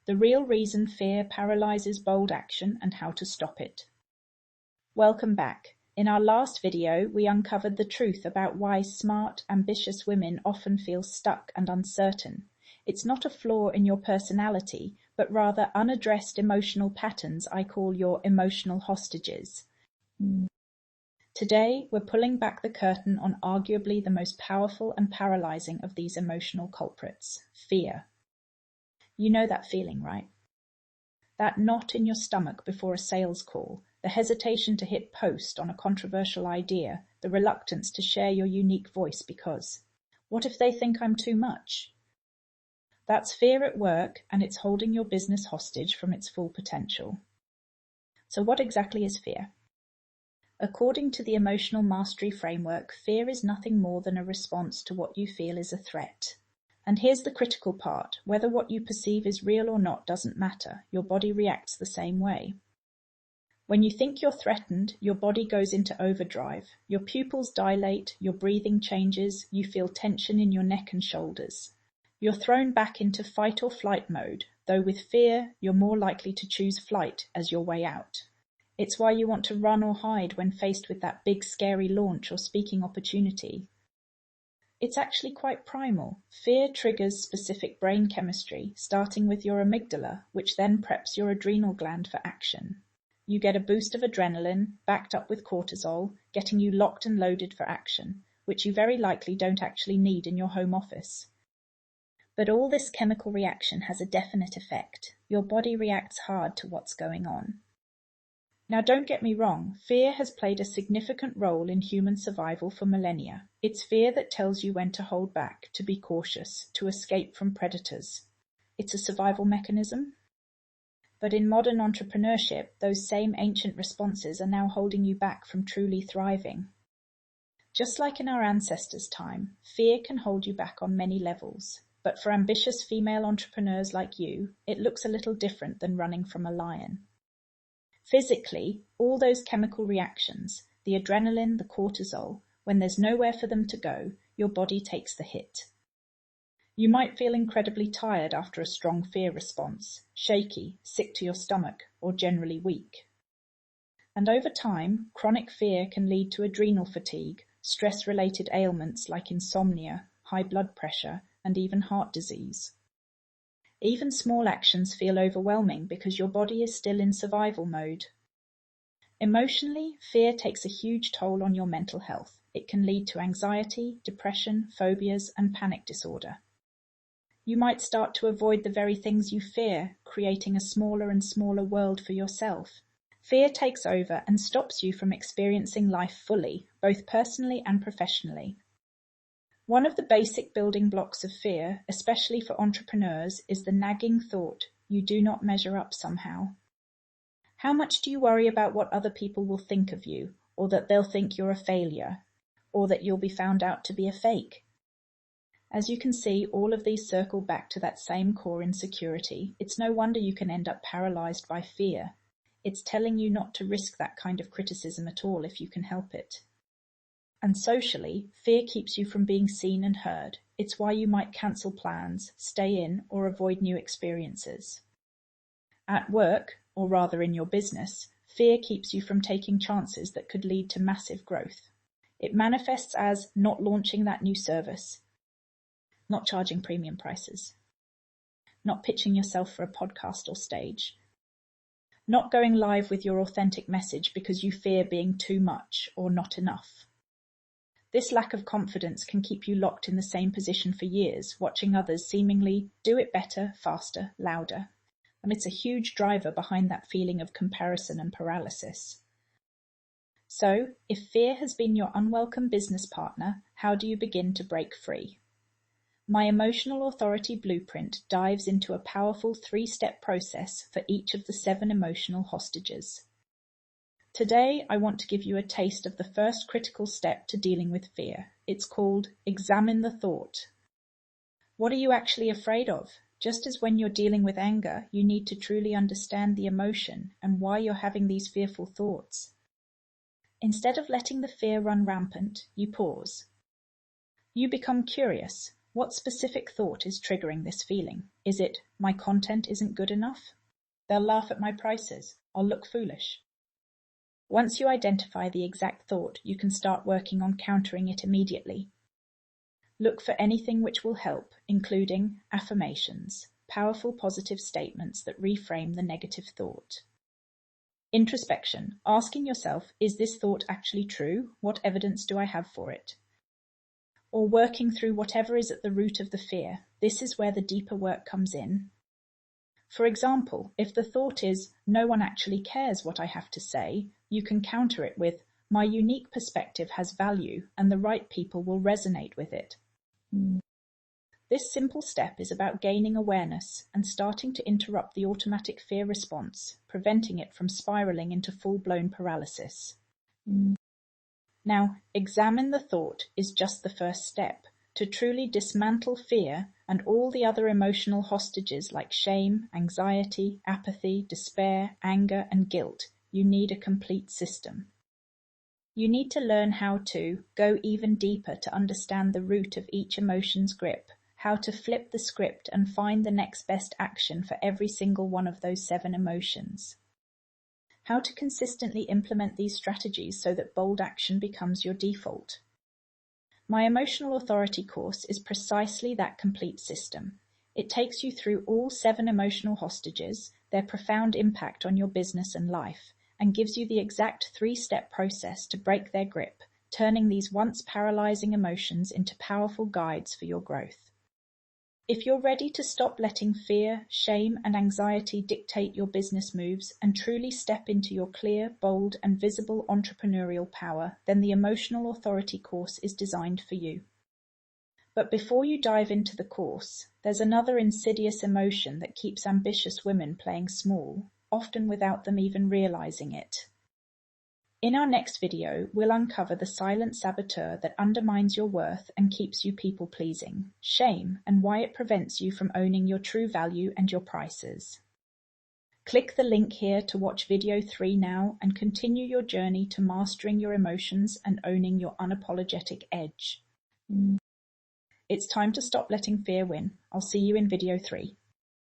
the real reason fear paralyzes bold action and how to stop it. Welcome back. In our last video, we uncovered the truth about why smart, ambitious women often feel stuck and uncertain. It's not a flaw in your personality, but rather unaddressed emotional patterns I call your emotional hostages. Today, we're pulling back the curtain on arguably the most powerful and paralyzing of these emotional culprits, fear. You know that feeling, right? That knot in your stomach before a sales call, the hesitation to hit post on a controversial idea, the reluctance to share your unique voice because, what if they think I'm too much? That's fear at work, and it's holding your business hostage from its full potential. So what exactly is fear? According to the Emotional Mastery Framework, fear is nothing more than a response to what you feel is a threat. And here's the critical part, whether what you perceive is real or not doesn't matter, your body reacts the same way. When you think you're threatened, your body goes into overdrive, your pupils dilate, your breathing changes, you feel tension in your neck and shoulders. You're thrown back into fight or flight mode, though with fear, you're more likely to choose flight as your way out. It's why you want to run or hide when faced with that big scary launch or speaking opportunity. It's actually quite primal. Fear triggers specific brain chemistry, starting with your amygdala, which then preps your adrenal gland for action. You get a boost of adrenaline, backed up with cortisol, getting you locked and loaded for action, which you very likely don't actually need in your home office. But all this chemical reaction has a definite effect. Your body reacts hard to what's going on. Now don't get me wrong, fear has played a significant role in human survival for millennia. It's fear that tells you when to hold back, to be cautious, to escape from predators. It's a survival mechanism. But in modern entrepreneurship, those same ancient responses are now holding you back from truly thriving. Just like in our ancestors' time, fear can hold you back on many levels. But for ambitious female entrepreneurs like you, it looks a little different than running from a lion. Physically, all those chemical reactions, the adrenaline, the cortisol, when there's nowhere for them to go, your body takes the hit. You might feel incredibly tired after a strong fear response, shaky, sick to your stomach, or generally weak. And over time, chronic fear can lead to adrenal fatigue, stress-related ailments like insomnia, high blood pressure, and even heart disease. Even small actions feel overwhelming because your body is still in survival mode. Emotionally, fear takes a huge toll on your mental health. It can lead to anxiety, depression, phobias, and panic disorder. You might start to avoid the very things you fear, creating a smaller and smaller world for yourself. Fear takes over and stops you from experiencing life fully, both personally and professionally. One of the basic building blocks of fear, especially for entrepreneurs, is the nagging thought, you do not measure up somehow. How much do you worry about what other people will think of you, or that they'll think you're a failure, or that you'll be found out to be a fake? As you can see, all of these circle back to that same core insecurity. It's no wonder you can end up paralyzed by fear. It's telling you not to risk that kind of criticism at all if you can help it. And socially, fear keeps you from being seen and heard. It's why you might cancel plans, stay in, or avoid new experiences. At work, or rather in your business, fear keeps you from taking chances that could lead to massive growth. It manifests as not launching that new service, not charging premium prices, not pitching yourself for a podcast or stage, not going live with your authentic message because you fear being too much or not enough. This lack of confidence can keep you locked in the same position for years, watching others seemingly do it better, faster, louder. And it's a huge driver behind that feeling of comparison and paralysis. So, if fear has been your unwelcome business partner, how do you begin to break free? My Emotional Authority Blueprint dives into a powerful 3-step process for each of the 7 emotional hostages. Today, I want to give you a taste of the first critical step to dealing with fear. It's called Examine the Thought. What are you actually afraid of? Just as when you're dealing with anger, you need to truly understand the emotion and why you're having these fearful thoughts. Instead of letting the fear run rampant, you pause. You become curious. What specific thought is triggering this feeling? Is it, my content isn't good enough? They'll laugh at my prices. I'll look foolish. Once you identify the exact thought, you can start working on countering it immediately. Look for anything which will help, including affirmations, powerful positive statements that reframe the negative thought. Introspection, asking yourself, is this thought actually true? What evidence do I have for it? Or working through whatever is at the root of the fear. This is where the deeper work comes in. For example, if the thought is, no one actually cares what I have to say, you can counter it with, my unique perspective has value and the right people will resonate with it. This simple step is about gaining awareness and starting to interrupt the automatic fear response, preventing it from spiraling into full-blown paralysis. Now, examine the thought is just the first step. To truly dismantle fear and all the other emotional hostages like shame, anxiety, apathy, despair, anger, and guilt, you need a complete system. You need to learn how to go even deeper to understand the root of each emotion's grip, how to flip the script and find the next best action for every single one of those 7 emotions. How to consistently implement these strategies so that bold action becomes your default. My Emotional Authority course is precisely that complete system. It takes you through all 7 emotional hostages, their profound impact on your business and life, and gives you the exact 3-step process to break their grip, turning these once paralyzing emotions into powerful guides for your growth. If you're ready to stop letting fear, shame, and anxiety dictate your business moves and truly step into your clear, bold, and visible entrepreneurial power, then the Emotional Authority course is designed for you. But before you dive into the course, there's another insidious emotion that keeps ambitious women playing small, often without them even realizing it. In our next video, we'll uncover the silent saboteur that undermines your worth and keeps you people-pleasing, shame, and why it prevents you from owning your true value and your prices. Click the link here to watch video 3 now and continue your journey to mastering your emotions and owning your unapologetic edge. It's time to stop letting fear win. I'll see you in video 3.